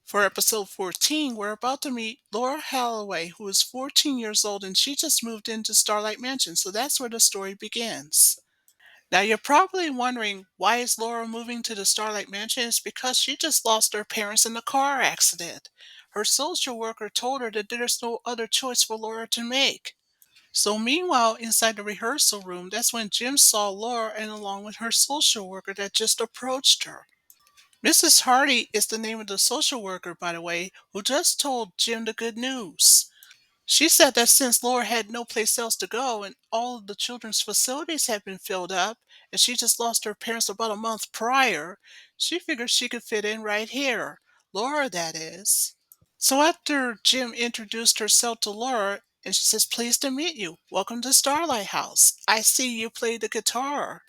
For episode 14, we're about to meet Laura Haloway, who is 14 years old and she just moved into Starlight Mansion, so that's where the story begins. Now, you're probably wondering why is Laura moving to the Starlight Mansion? It's because she just lost her parents in a car accident. Her social worker told her that there's no other choice for Laura to make. So, meanwhile, inside the rehearsal room, that's when Jim saw Laura and along with her social worker that just approached her. Mrs. Hardy is the name of the social worker, by the way, who just told Jim the good news. She said that since Laura had no place else to go and all of the children's facilities had been filled up, and she just lost her parents about a month prior, she figured she could fit in right here. Laura, that is. So after Jim introduced herself to Laura, and she says, "Pleased to meet you. Welcome to Starlight House. I see you play the guitar.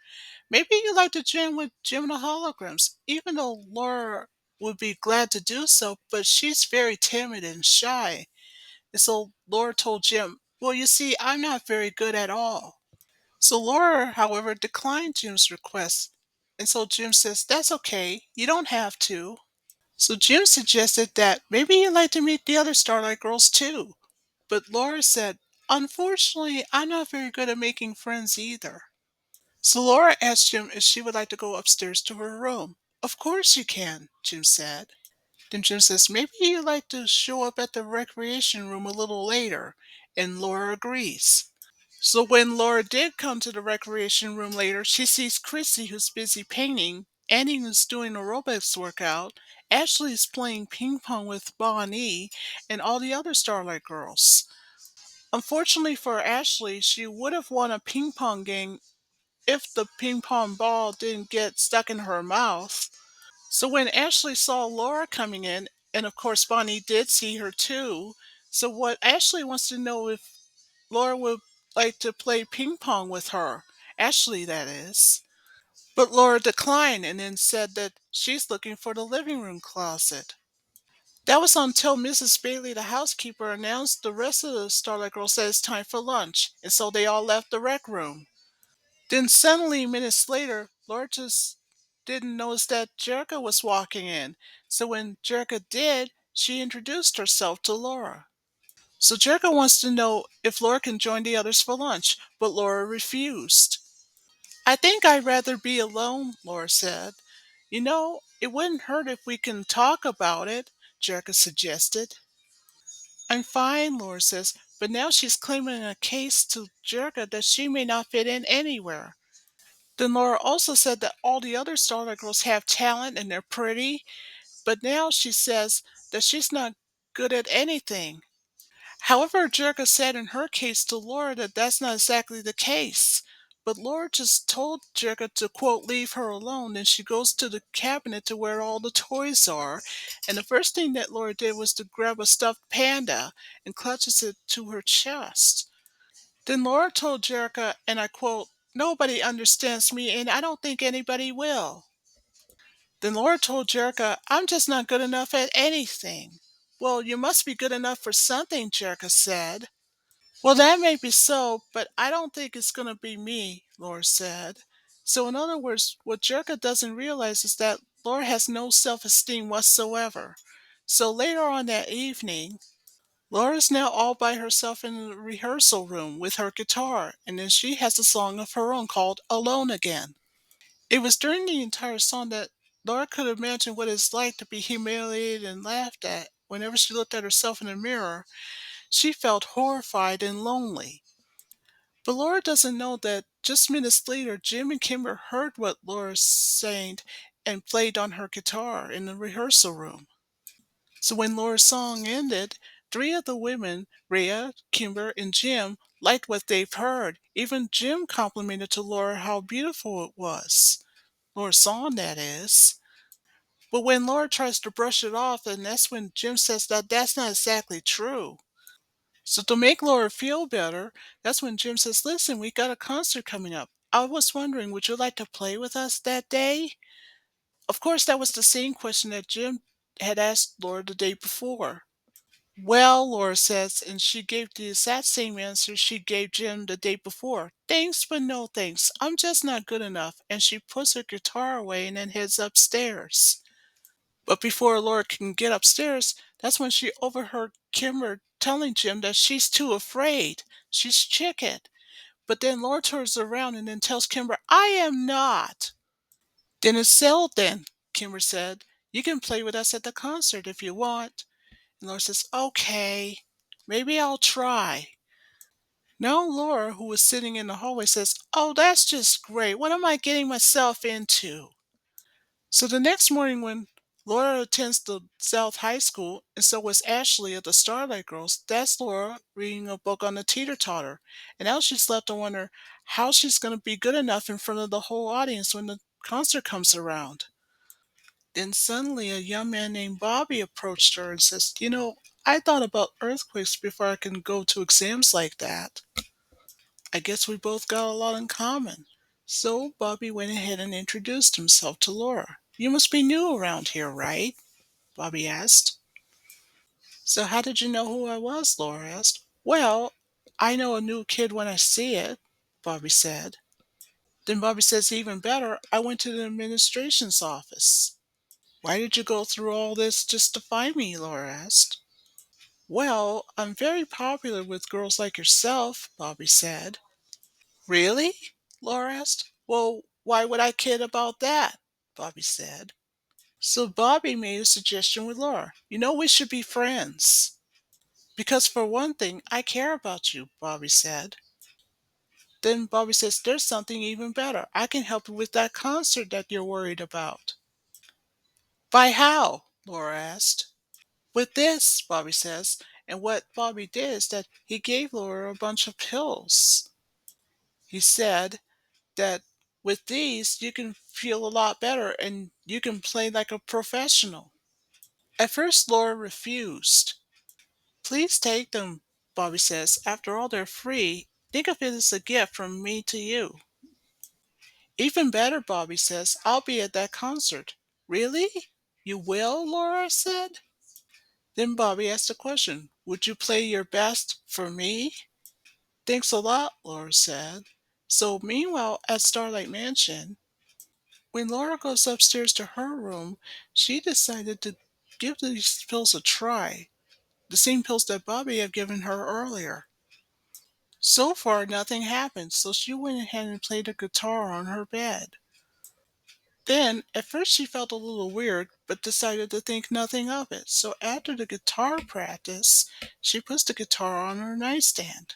Maybe you like to jam with Jim and the Holograms," even though Laura would be glad to do so, but she's very timid and shy. And so Laura told Jim, "Well, you see, I'm not very good at all." So Laura, however, declined Jim's request. And so Jim says, "That's okay. You don't have to." So Jim suggested that maybe you'd like to meet the other Starlight girls too. But Laura said, "Unfortunately, I'm not very good at making friends either." So Laura asked Jim if she would like to go upstairs to her room. "Of course you can," Jim said. Then Jim says, "Maybe you'd like to show up at the recreation room a little later." And Laura agrees. So when Laura did come to the recreation room later, she sees Chrissy, who's busy painting, Annie, who's doing a aerobics workout, Ashley is playing ping pong with Bonnie, and all the other Starlight girls. Unfortunately for Ashley, she would have won a ping pong game if the ping pong ball didn't get stuck in her mouth. So when Ashley saw Laura coming in, and of course Bonnie did see her too, so what Ashley wants to know if Laura would like to play ping pong with her. Ashley, that is. But Laura declined and then said that she's looking for the living room closet. That was until Mrs. Bailey, the housekeeper, announced the rest of the Starlight Girls said it's time for lunch, and so they all left the rec room. Then suddenly, minutes later, Laura just didn't notice that Jerica was walking in. So when Jerica did, she introduced herself to Laura. So Jerica wants to know if Laura can join the others for lunch, but Laura refused. "I think I'd rather be alone," Laura said. "You know, it wouldn't hurt if we can talk about it," Jerica suggested. "I'm fine," Laura says, but now she's claiming a case to Jerica that she may not fit in anywhere. Then Laura also said that all the other Starlight girls have talent and they're pretty, but now she says that she's not good at anything. However, Jerica said in her case to Laura that that's not exactly the case. But Laura just told Jerica to, quote, leave her alone. Then she goes to the cabinet to where all the toys are. And the first thing that Laura did was to grab a stuffed panda and clutches it to her chest. Then Laura told Jerica, and I quote, "Nobody understands me, and I don't think anybody will." Then Laura told Jerica, "I'm just not good enough at anything." "Well, you must be good enough for something," Jerica said. "Well, that may be so, but I don't think it's going to be me," Laura said. So, in other words, what Jerica doesn't realize is that Laura has no self esteem whatsoever. So, later on that evening, Laura's now all by herself in the rehearsal room with her guitar, and then she has a song of her own called Alone Again. It was during the entire song that Laura could imagine what it's like to be humiliated and laughed at. Whenever she looked at herself in the mirror, she felt horrified and lonely. But Laura doesn't know that just minutes later, Jim and Kimber heard what Laura sang and played on her guitar in the rehearsal room. So when Laura's song ended, three of the women, Rhea, Kimber, and Jim, liked what they've heard. Even Jim complimented to Laura how beautiful it was. Laura's song, that is. But when Laura tries to brush it off, and that's when Jim says that that's not exactly true. So to make Laura feel better, that's when Jim says, "Listen, we got a concert coming up. I was wondering, would you like to play with us that day?" Of course, that was the same question that Jim had asked Laura the day before. "Well," Laura says, and she gave the exact same answer she gave Jim the day before. "Thanks, but no thanks. I'm just not good enough." And she puts her guitar away and then heads upstairs. But before Laura can get upstairs, that's when she overheard Kimber telling Jim that she's too afraid. She's chicken. But then Laura turns around and then tells Kimber, I am not. Then it's settled then, Kimber said. You can play with us at the concert if you want. And Laura says, okay, maybe I'll try. Now Laura, who was sitting in the hallway, says, oh, that's just great. What am I getting myself into? So the next morning when Laura attends the South High School, and so was Ashley of the Starlight Girls, that's Laura reading a book on the teeter-totter. And now she's left to wonder how she's going to be good enough in front of the whole audience when the concert comes around. Then suddenly a young man named Bobby approached her and says, I thought about earthquakes before I can go to exams like that. I guess we both got a lot in common. So Bobby went ahead and introduced himself to Laura. You must be new around here, right? Bobby asked. So how did you know who I was? Laura asked. Well, I know a new kid when I see it, Bobby said. Then Bobby says, even better, I went to the administration's office. Why did you go through all this just to find me? Laura asked. Well, I'm very popular with girls like yourself, Bobby said. Really? Laura asked. Well, why would I kid about that? Bobby said. So Bobby made a suggestion with Laura. We should be friends. Because for one thing, I care about you, Bobby said. Then Bobby says, there's something even better. I can help you with that concert that you're worried about. By how? Laura asked. With this, Bobby says. And what Bobby did is that he gave Laura a bunch of pills. He said that with these, you can feel a lot better and you can play like a professional. At first, Laura refused. Please take them, Bobby says. After all, they're free. Think of it as a gift from me to you. Even better, Bobby says. I'll be at that concert. Really? You will? Laura said. Then Bobby asked a question. Would you play your best for me? Thanks a lot, Laura said. So, meanwhile, at Starlight Mansion, when Laura goes upstairs to her room, she decided to give these pills a try. The same pills that Bobby had given her earlier. So far, nothing happened, so she went ahead and played a guitar on her bed. Then, at first, she felt a little weird, but decided to think nothing of it. So, after the guitar practice, she puts the guitar on her nightstand.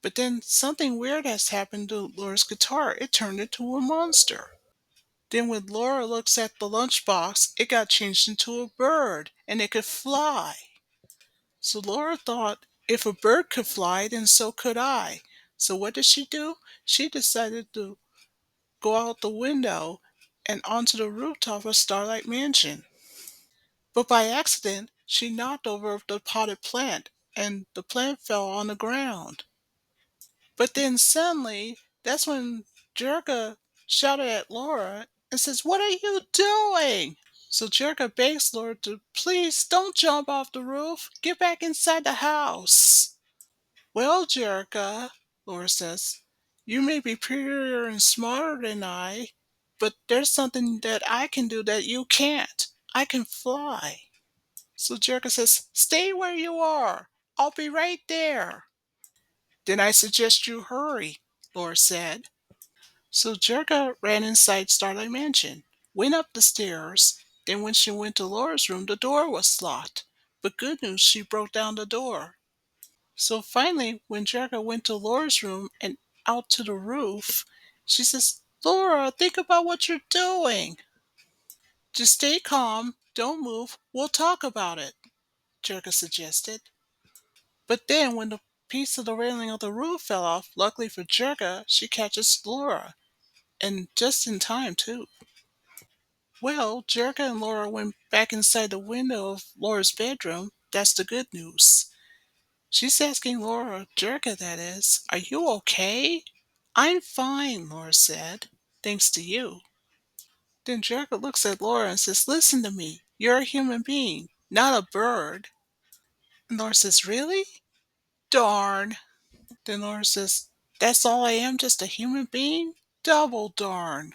But then, something weird has happened to Laura's guitar. It turned into a monster. Then, when Laura looks at the lunchbox, it got changed into a bird, and it could fly. So Laura thought, if a bird could fly, then so could I. So what did she do? She decided to go out the window and onto the rooftop of Starlight Mansion. But by accident, she knocked over the potted plant, and the plant fell on the ground. But then suddenly, that's when Jerga shouted at Laura and says, what are you doing? So Jerga begs Laura to please don't jump off the roof. Get back inside the house. Well, Jerica, Laura says, you may be prettier and smarter than I, but there's something that I can do that you can't. I can fly. So Jerica says, stay where you are. I'll be right there. Then I suggest you hurry, Laura said. So Jerica ran inside Starlight Mansion, went up the stairs. Then when she went to Laura's room, the door was locked. But good news, she broke down the door. So finally, when Jerica went to Laura's room and out to the roof, she says, Laura, think about what you're doing. Just stay calm, don't move, we'll talk about it, Jerica suggested. But then when the piece of the railing of the roof fell off, luckily for Jerica, she catches Laura, and just in time too. Well, Jerica and Laura went back inside the window of Laura's bedroom. That's the good news. She's asking Laura, Jerica that is, are you okay? I'm fine, Laura said. Thanks to you. Then Jerica looks at Laura and says, listen to me. You're a human being, not a bird. And Laura says, really? Darn. Then Laura says, that's all I am, just a human being? Double darn.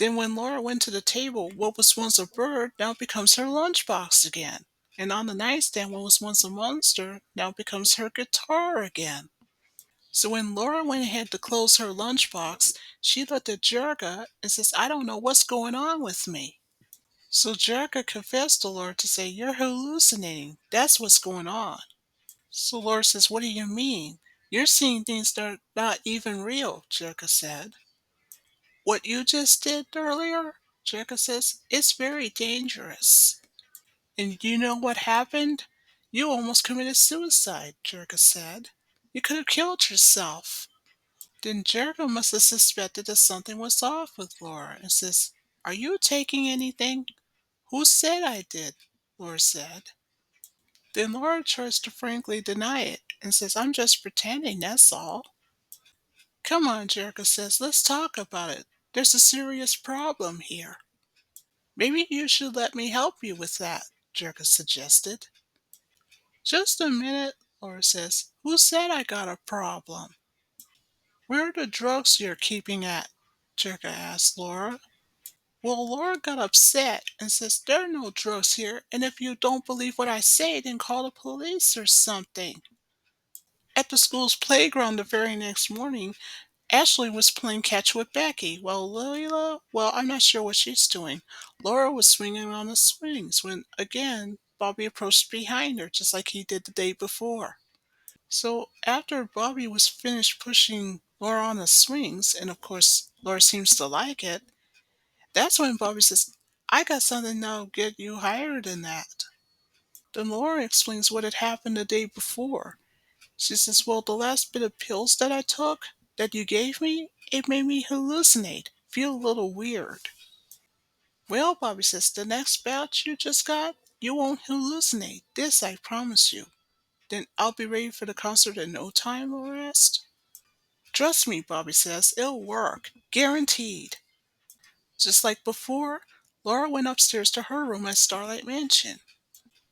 Then when Laura went to the table, what was once a bird now becomes her lunchbox again. And on the nightstand, what was once a monster now becomes her guitar again. So when Laura went ahead to close her lunchbox, she looked at Jerga and says, I don't know what's going on with me. So Jerga confessed to Laura to say, you're hallucinating. That's what's going on. So Laura says, what do you mean? You're seeing things that are not even real, Jerga said. What you just did earlier, Jerka says, it's very dangerous. And you know what happened? You almost committed suicide, Jerka said. You could have killed yourself. Then Jerka must have suspected that something was off with Laura and says, are you taking anything? Who said I did? Laura said. Then Laura tries to frankly deny it and says, I'm just pretending, that's all. Come on, Jerka says, let's talk about it. There's a serious problem here. Maybe you should let me help you with that, Jerka suggested. Just a minute, Laura says. Who said I got a problem? Where are the drugs you're keeping at? Jerka asked Laura. Well, Laura got upset and says there are no drugs here, and if you don't believe what I say, then call the police or something. At the school's playground the very next morning, Ashley was playing catch with Becky, while Lila, well, I'm not sure what she's doing. Laura was swinging on the swings when, again, Bobby approached behind her, just like he did the day before. So, after Bobby was finished pushing Laura on the swings, and of course, Laura seems to like it, that's when Bobby says, I got something that'll get you higher than that. Then Laura explains what had happened the day before. She says, well, the last bit of pills that I took, that you gave me, it made me hallucinate, feel a little weird. Well, Bobby says, the next batch you just got, you won't hallucinate. This I promise you. Then I'll be ready for the concert in no time, Laura asked. Trust me, Bobby says, it'll work. Guaranteed. Just like before, Laura went upstairs to her room at Starlight Mansion.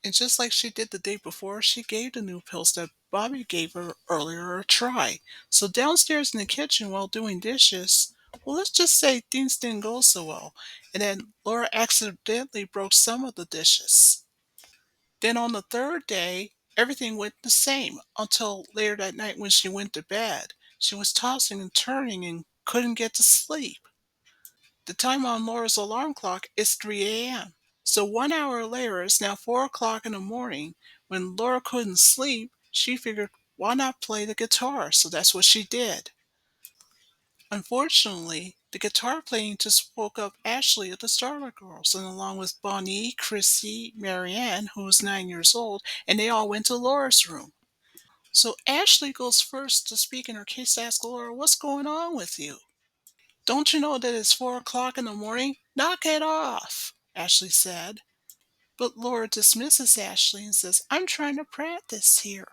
And just like she did the day before, she gave the new pills that Bobby gave her earlier a try. So downstairs in the kitchen while doing dishes, well, let's just say things didn't go so well. And then Laura accidentally broke some of the dishes. Then on the third day, everything went the same until later that night when she went to bed. She was tossing and turning and couldn't get to sleep. The time on Laura's alarm clock is 3 a.m. So 1 hour later, it's now 4 o'clock in the morning. When Laura couldn't sleep, she figured, why not play the guitar? So that's what she did. Unfortunately, the guitar playing just woke up Ashley of the Starlight Girls, and along with Bonnie, Chrissy, Marianne, who was 9 years old, and they all went to Laura's room. So Ashley goes first to speak in her case to ask Laura, what's going on with you? Don't you know that it's 4 o'clock in the morning? Knock it off, Ashley said. But Laura dismisses Ashley and says, I'm trying to practice here.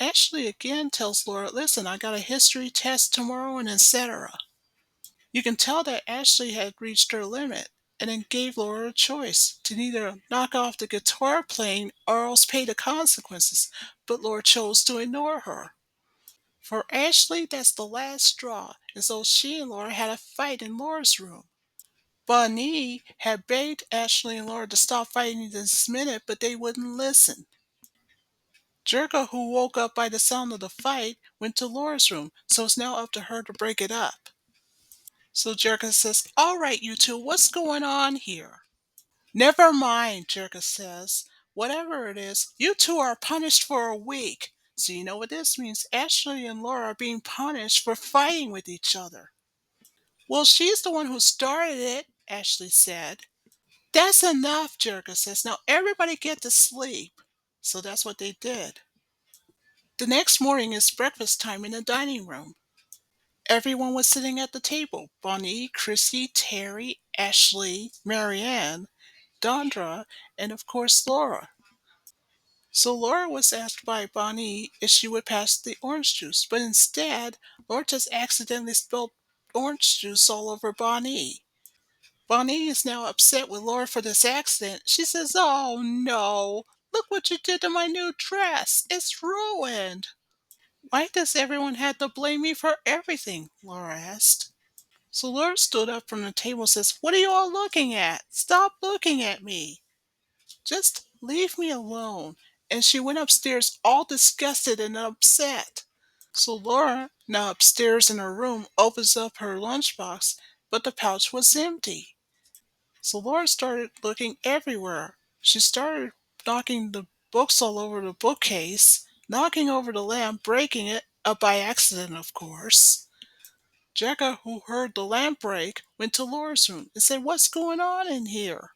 Ashley again tells Laura, listen, I got a history test tomorrow and etc. You can tell that Ashley had reached her limit and then gave Laura a choice to either knock off the guitar playing or else pay the consequences, but Laura chose to ignore her. For Ashley, that's the last straw, and so she and Laura had a fight in Laura's room. Bonnie had begged Ashley and Laura to stop fighting this minute, but they wouldn't listen. Jerka, who woke up by the sound of the fight, went to Laura's room, so it's now up to her to break it up. So Jerka says, all right, you two, what's going on here? Never mind, Jerka says. Whatever it is, you two are punished for a week. So you know what this means? Ashley and Laura are being punished for fighting with each other. Well, she's the one who started it, Ashley said. That's enough, Jerka says. Now everybody get to sleep. So that's what they did. The next morning is breakfast time in the dining room. Everyone was sitting at the table. Bonnie, Chrissy, Terry, Ashley, Marianne, Dondra, and of course Laura. So Laura was asked by Bonnie if she would pass the orange juice, but instead, Laura just accidentally spilled orange juice all over Bonnie. Bonnie is now upset with Laura for this accident. She says, oh no, look what you did to my new dress. It's ruined. Why does everyone have to blame me for everything? Laura asked. So Laura stood up from the table and says, "What are you all looking at? Stop looking at me. Just leave me alone." And she went upstairs all disgusted and upset. So Laura, now upstairs in her room, opens up her lunchbox, but the pouch was empty. So Laura started looking everywhere. She started knocking the books all over the bookcase, knocking over the lamp, breaking it, by accident, of course. Jacka, who heard the lamp break, went to Laura's room and said, "What's going on in here?"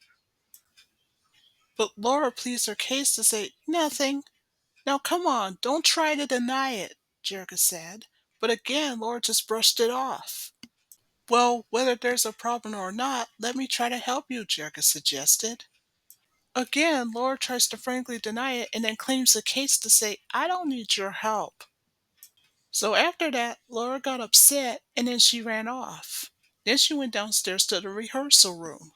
But Laura pleased her case to say, "Nothing. Now come on, don't try to deny it," Jerica said. But again, Laura just brushed it off. "Well, whether there's a problem or not, let me try to help you," Jerica suggested. Again, Laura tries to frankly deny it and then claims the case to say, "I don't need your help." So after that, Laura got upset and then she ran off. Then she went downstairs to the rehearsal room.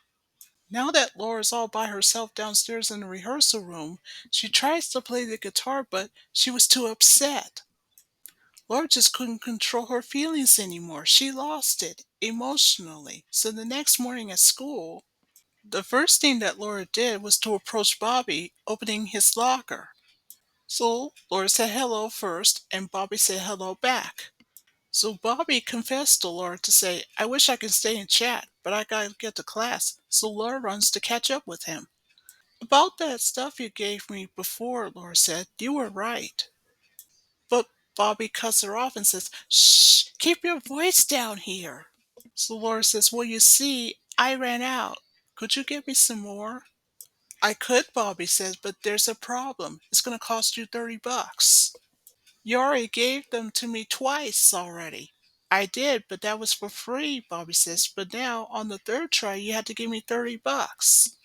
Now that Laura's all by herself downstairs in the rehearsal room, she tries to play the guitar, but she was too upset. Laura just couldn't control her feelings anymore. She lost it emotionally. So the next morning at school, the first thing that Laura did was to approach Bobby, opening his locker. So Laura said hello first, and Bobby said hello back. So Bobby confessed to Laura to say, "I wish I could stay and chat, but I gotta get to class." So Laura runs to catch up with him. "About that stuff you gave me before," Laura said, "you were right." But Bobby cuts her off and says, "Shh, keep your voice down here." So Laura says, "Well, you see, I ran out. Could you give me some more?" "I could," Bobby says, "but there's a problem. It's going to cost you $30. You already gave them to me twice already." "I did, but that was for free," Bobby says. "But now, on the third try, you had to give me $30.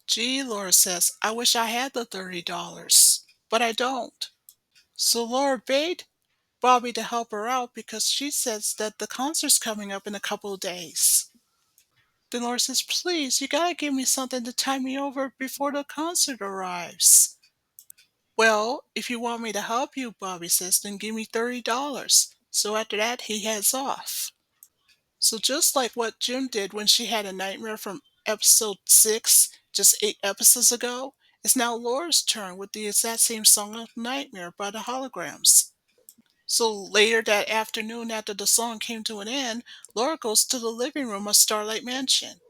"Gee," Laura says, "I wish I had the $30, but I don't." So Laura begged Bobby to help her out because she says that the concert's coming up in a couple of days. Then Laura says, "Please, you gotta give me something to tie me over before the concert arrives." "Well, if you want me to help you," Bobby says, "then give me $30. So after that, he heads off. So just like what Jim did when she had a nightmare from episode 6, just 8 episodes ago, it's now Laura's turn with the exact same song of Nightmare by the Holograms. So later that afternoon, after the song came to an end, Laura goes to the living room of Starlight Mansion.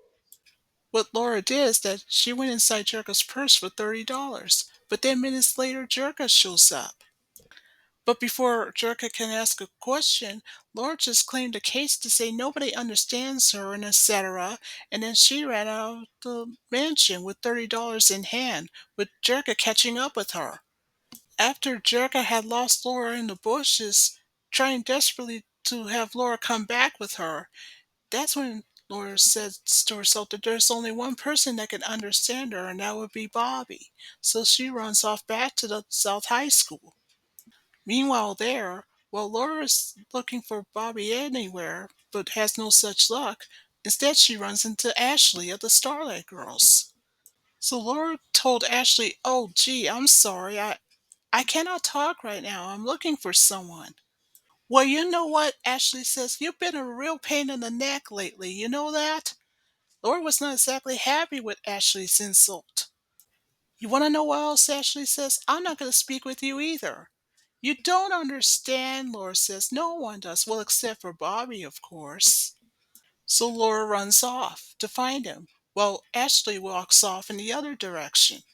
What Laura did is that she went inside Jerka's purse for $30, but then minutes later, Jerka shows up. But before Jerka can ask a question, Laura just claimed a case to say nobody understands her and etc. And then she ran out of the mansion with $30 in hand, with Jerka catching up with her. After Jerka had lost Laura in the bushes, trying desperately to have Laura come back with her, that's when Laura said to herself that there's only one person that can understand her, and that would be Bobby. So she runs off back to the South High School. Meanwhile, there, while Laura's looking for Bobby anywhere, but has no such luck, instead she runs into Ashley of the Starlight Girls. So Laura told Ashley, "Oh, gee, I'm sorry. I cannot talk right now. I'm looking for someone." "Well, you know what?" Ashley says. "You've been a real pain in the neck lately. You know that?" Laura was not exactly happy with Ashley's insult. "You want to know what else?" Ashley says. "I'm not going to speak with you either." "You don't understand," Laura says. "No one does. Well, except for Bobby, of course." So Laura runs off to find him, while Ashley walks off in the other direction.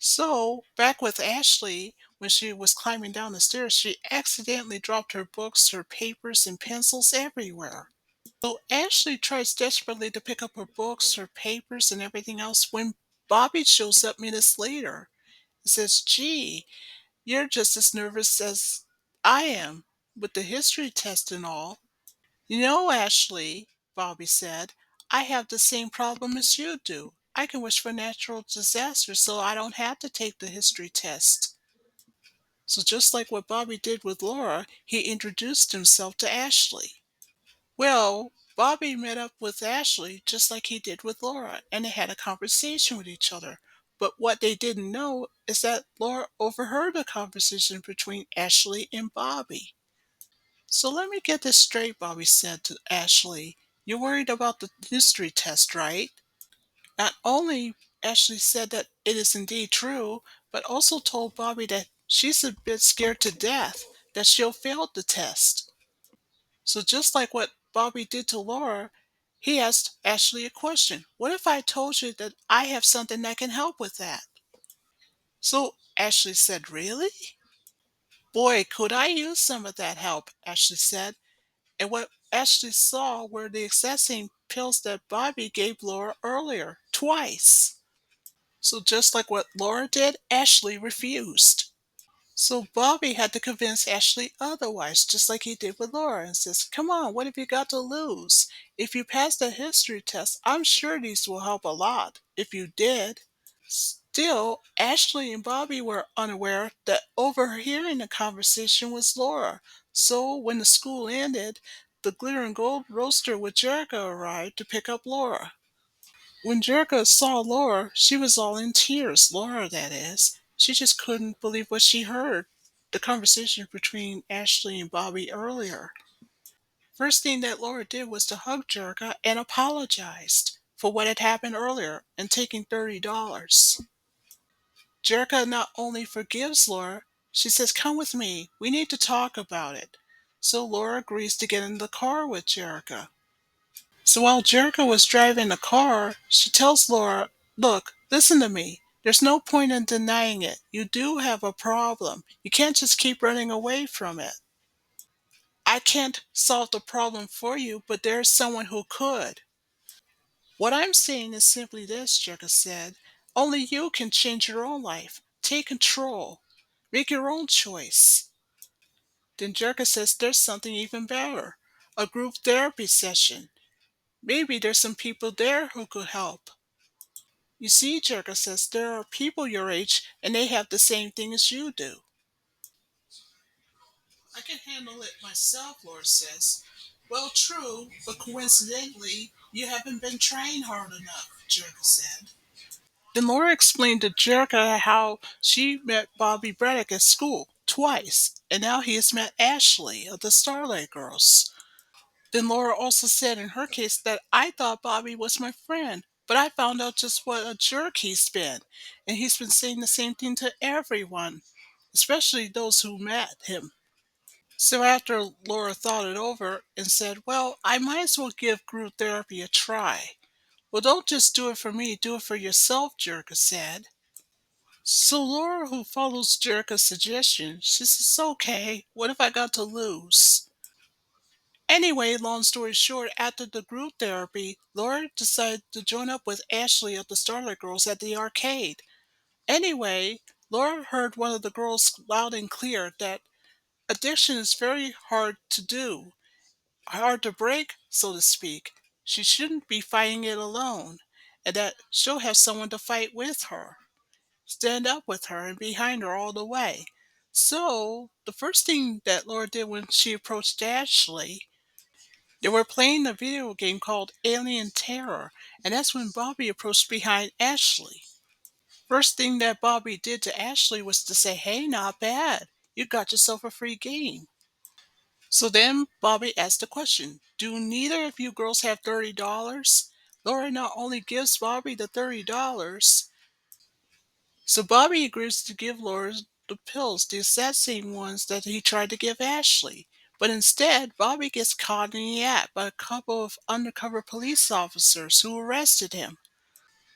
So, back with Ashley, when she was climbing down the stairs, she accidentally dropped her books, her papers, and pencils everywhere. So, Ashley tries desperately to pick up her books, her papers, and everything else when Bobby shows up minutes later and says, "Gee, you're just as nervous as I am with the history test and all." "You know, Ashley," Bobby said, "I have the same problem as you do. I can wish for natural disasters so I don't have to take the history test." So just like what Bobby did with Laura, he introduced himself to Ashley. Well, Bobby met up with Ashley just like he did with Laura, and they had a conversation with each other. But what they didn't know is that Laura overheard a conversation between Ashley and Bobby. "So let me get this straight," Bobby said to Ashley. You're worried about the history test, right? Not only Ashley said that it is indeed true, but also told Bobby that she's a bit scared to death that she'll fail the test. So just like what Bobby did to Laura, he asked Ashley a question. What if I told you that I have something that can help with that? So Ashley said, really? Boy, could I use some of that help, Ashley said. And what Ashley saw were the exact same pills that Bobby gave Laura earlier, twice. So just like what Laura did, Ashley refused. So Bobby had to convince Ashley otherwise, just like he did with Laura, and says, come on, what have you got to lose? If you pass the history test, I'm sure these will help a lot, if you did. Still, Ashley and Bobby were unaware that overhearing the conversation was Laura. So when the school ended, the Glitter and Gold roaster with Jericho arrived to pick up Laura. When Jericho saw Laura, she was all in tears, Laura, that is. She just couldn't believe what she heard. The conversation between Ashley and Bobby earlier. First thing that Laura did was to hug Jericho and apologized for what had happened earlier and taking $30. Jericho not only forgives Laura, she says, come with me. We need to talk about it. So Laura agrees to get in the car with Jericho. So while Jericho was driving the car, she tells Laura, look, listen to me. There's no point in denying it. You do have a problem. You can't just keep running away from it. I can't solve the problem for you, but there's someone who could. What I'm saying is simply this, Jericho said. Only you can change your own life. Take control. Make your own choice. Then Jericho says there's something even better. A group therapy session. Maybe there's some people there who could help. You see, Jericho says, there are people your age and they have the same thing as you do. I can handle it myself, Laura says. Well, true, but coincidentally, you haven't been trying hard enough, Jericho said. Then Laura explained to Jericho how she met Bobby Braddock at school twice, and now he has met Ashley of the Starlight Girls. Then Laura also said in her case that I thought Bobby was my friend, but I found out just what a jerk he's been. And he's been saying the same thing to everyone, especially those who met him. So after Laura thought it over and said, well, I might as well give group therapy a try. Well, don't just do it for me, do it for yourself, Jericho said. So Laura, who follows Jericho's suggestion, she says, okay, what have I got to lose? Anyway, long story short, after the group therapy, Laura decided to join up with Ashley of the Starlight Girls at the arcade. Anyway, Laura heard one of the girls loud and clear that addiction is very hard to do, hard to break, so to speak. She shouldn't be fighting it alone, and that she'll have someone to fight with her, stand up with her, and behind her all the way. So, the first thing that Laura did when she approached Ashley, they were playing a video game called Alien Terror, and that's when Bobby approached behind Ashley. First thing that Bobby did to Ashley was to say, hey, not bad. You got yourself a free game. So then Bobby asked the question, do neither of you girls have $30? Laura not only gives Bobby the $30, so Bobby agrees to give Laura the pills, the exact same ones that he tried to give Ashley. But instead, Bobby gets caught in the act by a couple of undercover police officers who arrested him.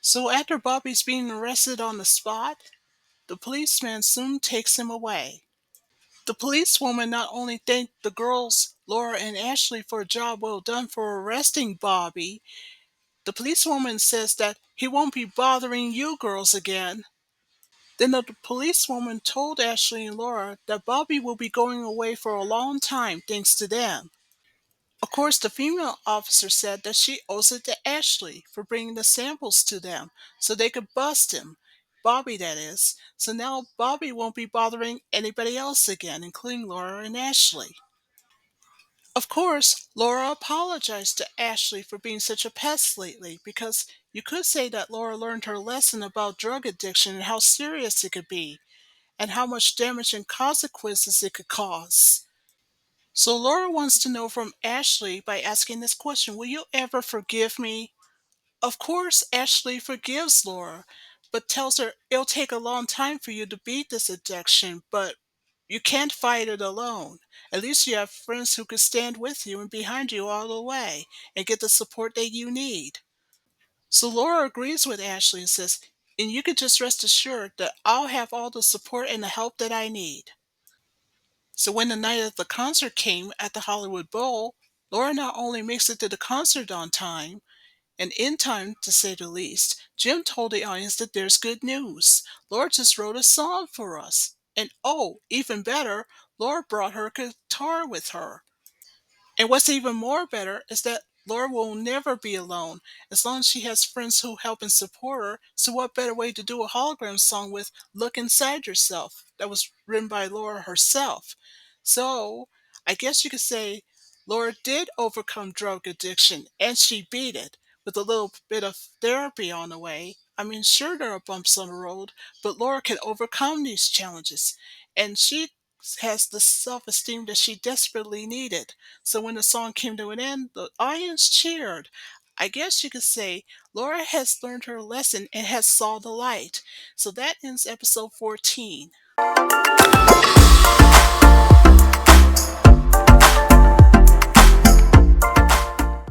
So after Bobby's being arrested on the spot, the policeman soon takes him away. The policewoman not only thanked the girls, Laura and Ashley, for a job well done for arresting Bobby, the policewoman says that he won't be bothering you girls again. Then the policewoman told Ashley and Laura that Bobby will be going away for a long time thanks to them. Of course, the female officer said that she owes it to Ashley for bringing the samples to them so they could bust him. Bobby, that is. So now Bobby won't be bothering anybody else again, including Laura and Ashley. Of course, Laura apologized to Ashley for being such a pest lately because you could say that Laura learned her lesson about drug addiction and how serious it could be and how much damage and consequences it could cause. So Laura wants to know from Ashley by asking this question: will you ever forgive me? Of course, Ashley forgives Laura, but tells her it'll take a long time for you to beat this addiction, but you can't fight it alone. At least you have friends who could stand with you and behind you all the way and get the support that you need. So Laura agrees with Ashley and says, and you can just rest assured that I'll have all the support and the help that I need. So when the night of the concert came at the Hollywood Bowl, Laura not only makes it to the concert on time, and in time to say the least, Jim told the audience that there's good news. Laura just wrote a song for us. And oh, even better, Laura brought her guitar with her. And what's even more better is that Laura will never be alone as long as she has friends who help and support her. So, what better way to do a hologram song with Look Inside Yourself? That was written by Laura herself. So, I guess you could say Laura did overcome drug addiction and she beat it with a little bit of therapy on the way. I mean, sure, there are bumps on the road, but Laura can overcome these challenges. And she has the self esteem that she desperately needed. So when the song came to an end, the audience cheered. I guess you could say Laura has learned her lesson and has saw the light. So that ends episode 14.